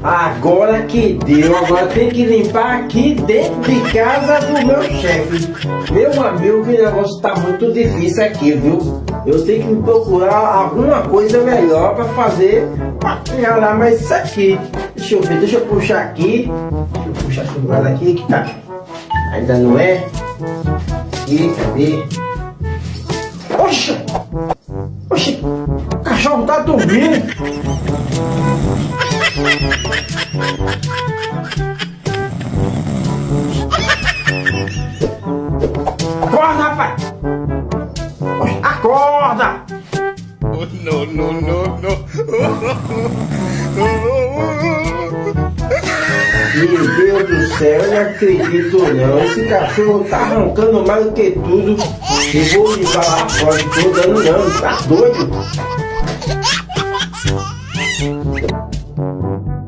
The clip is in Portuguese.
Agora que deu, agora tem que limpar aqui dentro de casa do meu chefe. Meu amigo, que negócio tá muito difícil aqui, viu? Eu tenho que me procurar alguma coisa melhor pra fazer, pra melhorar mais isso aqui. Deixa eu ver, deixa eu puxar aqui. Deixa eu puxar esse lugar aqui que tá. Ainda não é? Aqui, cadê? Oxa! Oxi! O cachorro tá dormindo! Acorda, rapaz! Oxi, acorda! Oh, no, no, no, no. Meu Deus do céu, eu não acredito não. Esse cachorro tá roncando mais do que tudo. Eu vou limpar lá fora, não tô dando não, tá doido?